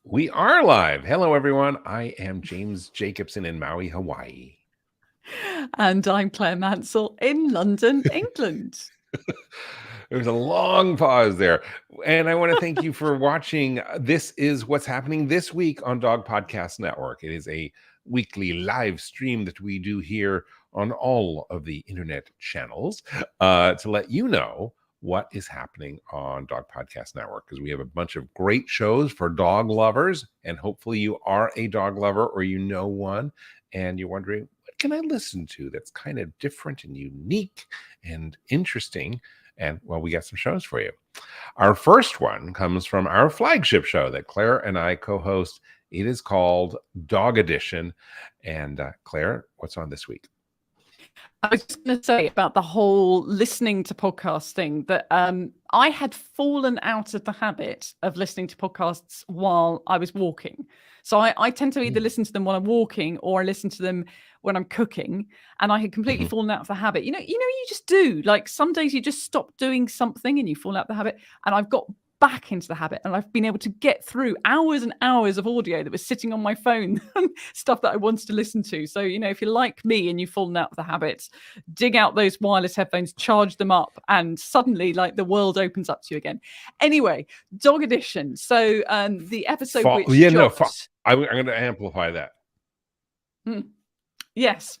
We are live. Hello, everyone. I am James Jacobson in Maui, Hawaii. And I'm Claire Mansell in London, England. There's a long pause there. And I want to thank you for watching. This is what's happening this week on Dog Podcast Network. It is a weekly live stream that we do here on all of the internet channels to let you know what is happening on Dog Podcast Network, because we have a bunch of great shows for dog lovers, and hopefully you are a dog lover or you know one and you're wondering, what can I listen to that's kind of different and unique and interesting? And well, we got some shows for you. Our first one comes from our flagship show that Claire and I co-host. It is called Dog Edition. And Claire, what's on this week? I was just going to say about the whole listening to podcasts thing that I had fallen out of the habit of listening to podcasts while I was walking. So I tend to either listen to them while I'm walking or I listen to them when I'm cooking. And I had completely fallen out of the habit. You just do. Like some days you just stop doing something and you fall out of the habit. And I've got back into the habit and I've been able to get through hours and hours of audio that was sitting on my phone and stuff that I wanted to listen to. So, if you're like me and you've fallen out of the habit, dig out those wireless headphones, charge them up, and suddenly like the world opens up to you again. Anyway, Dog Edition. So the episode I'm going to amplify that. Yes.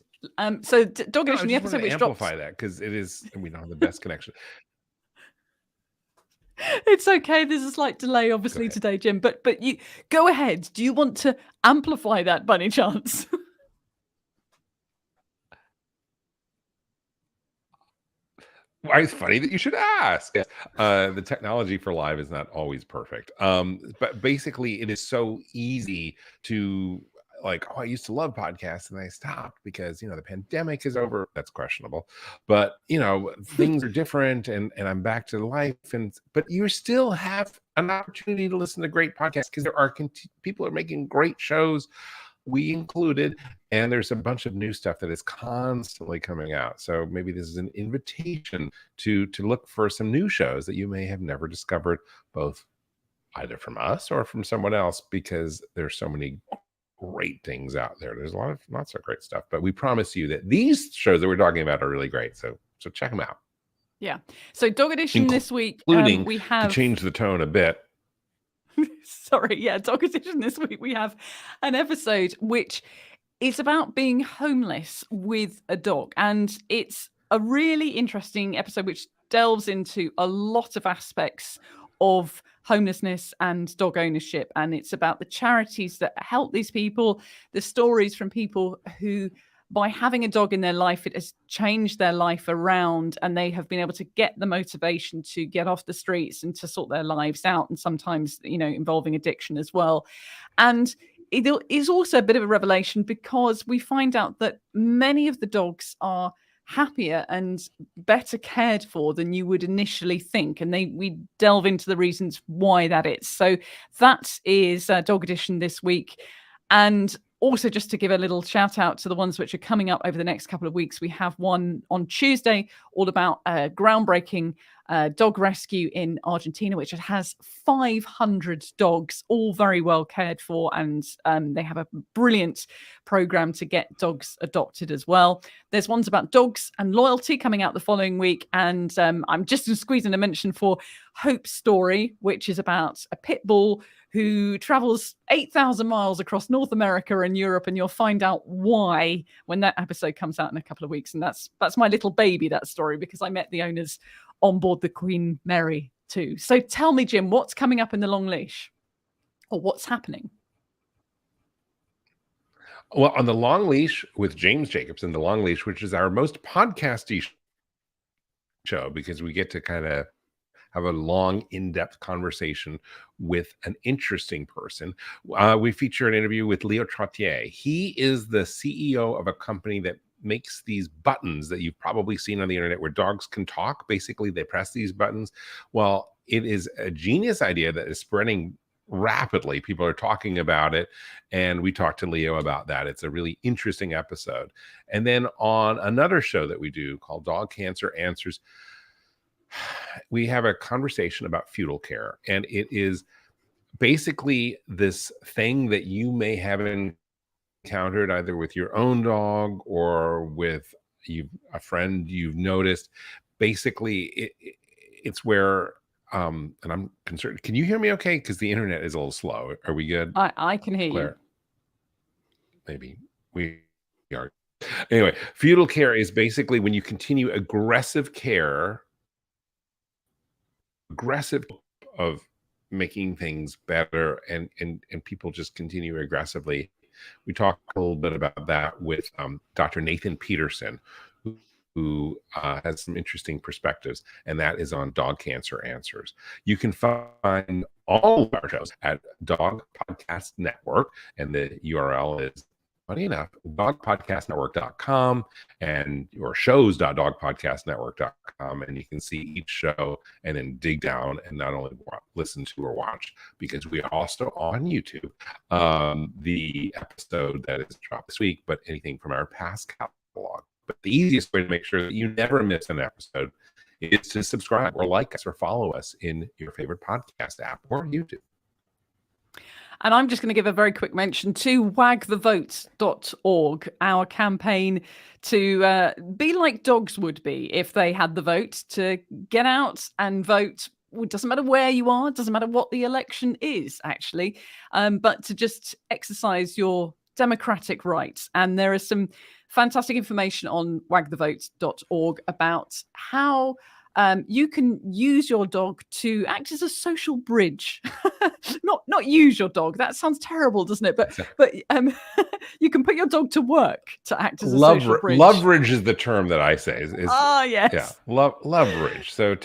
So Dog Edition, the episode which amplify that because it is, we don't have the best connection. It's okay. There's a slight delay, obviously, today, Jim. But you go ahead. Do you want to amplify that by any chance? Why, it's funny that you should ask. The technology for live is not always perfect. But basically, it is so easy to I used to love podcasts and I stopped because, the pandemic is over. That's questionable. But, things are different and I'm back to life. But you still have an opportunity to listen to great podcasts because there are people are making great shows, we included, and there's a bunch of new stuff that is constantly coming out. So maybe this is an invitation to look for some new shows that you may have never discovered, both either from us or from someone else, because there's so many great things out there. There's a lot of not so great stuff, but we promise you that these shows that we're talking about are really great. So check them out. Yeah. So Dog Edition this week, including we have to change the tone a bit. Sorry, yeah, Dog Edition this week we have an episode which is about being homeless with a dog, and it's a really interesting episode which delves into a lot of aspects of homelessness and dog ownership, and it's about the charities that help these people, the stories from people who, by having a dog in their life, it has changed their life around, and they have been able to get the motivation to get off the streets and to sort their lives out, and sometimes involving addiction as well. And it is also a bit of a revelation because we find out that many of the dogs are happier and better cared for than you would initially think, and we delve into the reasons why that is. So that is Dog Edition this week. And also, just to give a little shout out to the ones which are coming up over the next couple of weeks, we have one on Tuesday all about groundbreaking dog rescue in Argentina, which has 500 dogs, all very well cared for, and they have a brilliant program to get dogs adopted as well. There's ones about dogs and loyalty coming out the following week, and I'm just going to squeeze in a mention for Hope's Story, which is about a pit bull who travels 8,000 miles across North America and Europe, and you'll find out why when that episode comes out in a couple of weeks. And that's my little baby, that story, because I met the owners on board the Queen Mary too. So tell me, Jim, what's coming up in the long leash, or what's happening? Well, on the long leash with James Jacobson, the long leash, which is our most podcasty show, because we get to kind of have a long, in-depth conversation with an interesting person. We feature an interview with Leo Trottier. He is the CEO of a company that makes these buttons that you've probably seen on the internet where dogs can talk. Basically, they press these buttons. Well, it is a genius idea that is spreading rapidly. People are talking about it, and we talked to Leo about that. It's a really interesting episode. And then on another show that we do called Dog Cancer Answers, we have a conversation about fetal care, and it is basically this thing that you may have encountered either with your own dog or with a friend you've noticed. Basically, it's where and I'm concerned. Can you hear me okay? Because the internet is a little slow. Are we good, I can hear you. Claire? Maybe we are. Anyway, feudal care is basically when you continue aggressive of making things better, and people just continue aggressively. We talked a little bit about that with Dr. Nathan Peterson, who has some interesting perspectives, and that is on Dog Cancer Answers. You can find all of our shows at Dog Podcast Network, and the URL is, funny enough, dogpodcastnetwork.com and your shows.dogpodcastnetwork.com, and you can see each show and then dig down and not only listen to or watch, because we are also on YouTube, the episode that is dropped this week, but anything from our past catalog. But the easiest way to make sure that you never miss an episode is to subscribe or like us or follow us in your favorite podcast app or YouTube. And I'm just going to give a very quick mention to wagthevote.org, our campaign to be like dogs would be if they had the vote, to get out and vote. It doesn't matter where you are, it doesn't matter what the election is, actually, but to just exercise your democratic rights. And there is some fantastic information on wagthevote.org about how you can use your dog to act as a social bridge. not use your dog. That sounds terrible, doesn't it? But you can put your dog to work to act as a social bridge. Leverage is the term that I say. Yes. Yeah, leverage. So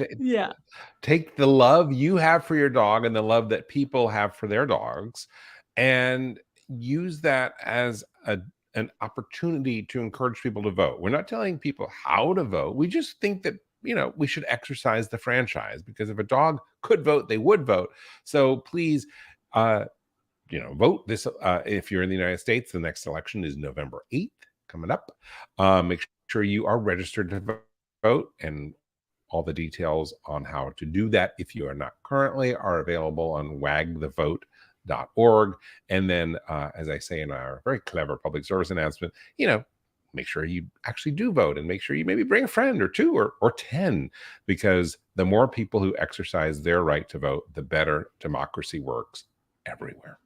take the love you have for your dog and the love that people have for their dogs, and use that as an opportunity to encourage people to vote. We're not telling people how to vote. We just think that, we should exercise the franchise, because if a dog could vote, they would vote. So please, vote this. If you're in the United States, the next election is November 8th coming up. Make sure you are registered to vote, and all the details on how to do that, if you are not currently, are available on wagthevote.org. And then, as I say in our very clever public service announcement, make sure you actually do vote, and make sure you maybe bring a friend or two or 10, because the more people who exercise their right to vote, the better democracy works everywhere.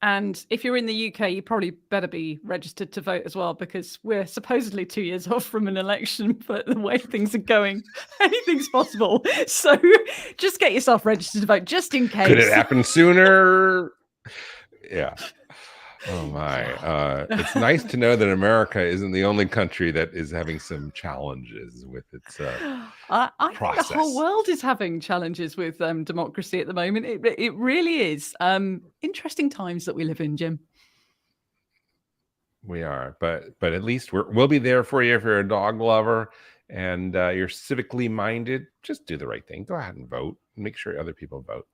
And if you're in the UK, you probably better be registered to vote as well, because we're supposedly 2 years off from an election, but the way things are going, anything's possible. So just get yourself registered to vote, just in case. Could it happen sooner? Yeah. Oh my. It's nice to know that America isn't the only country that is having some challenges with its I think the whole world is having challenges with democracy at the moment. It really is. Interesting times that we live in, Jim. We are, but at least we'll be there for you if you're a dog lover and you're civically minded. Just do the right thing. Go ahead and vote. Make sure other people vote.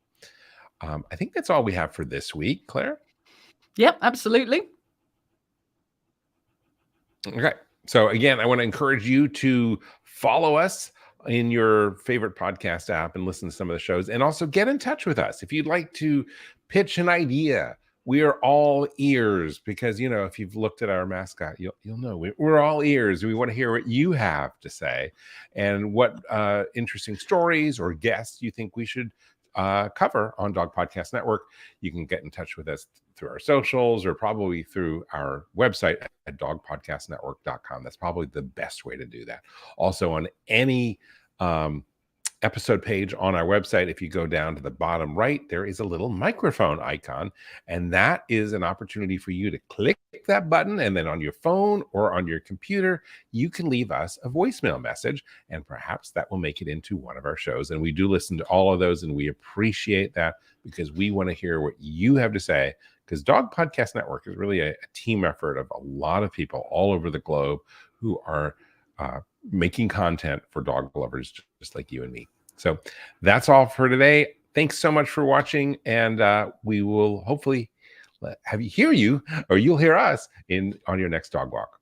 I think that's all we have for this week, Claire. Yep, absolutely. Okay. So again, I want to encourage you to follow us in your favorite podcast app and listen to some of the shows, and also get in touch with us. If you'd like to pitch an idea, we are all ears, because, if you've looked at our mascot, you'll know we're all ears. We want to hear what you have to say, and what interesting stories or guests you think we should cover on Dog Podcast Network. You can get in touch with us through our socials, or probably through our website at dogpodcastnetwork.com. That's probably the best way to do that. Also, on any episode page on our website, if you go down to the bottom right, there is a little microphone icon, and that is an opportunity for you to click that button, and then on your phone or on your computer, you can leave us a voicemail message, and perhaps that will make it into one of our shows. And we do listen to all of those, and we appreciate that, because we want to hear what you have to say, because Dog Podcast Network is really a team effort of a lot of people all over the globe who are making content for dog lovers just like you and me. So that's all for today. Thanks so much for watching, and we will hopefully you'll hear us on your next dog walk.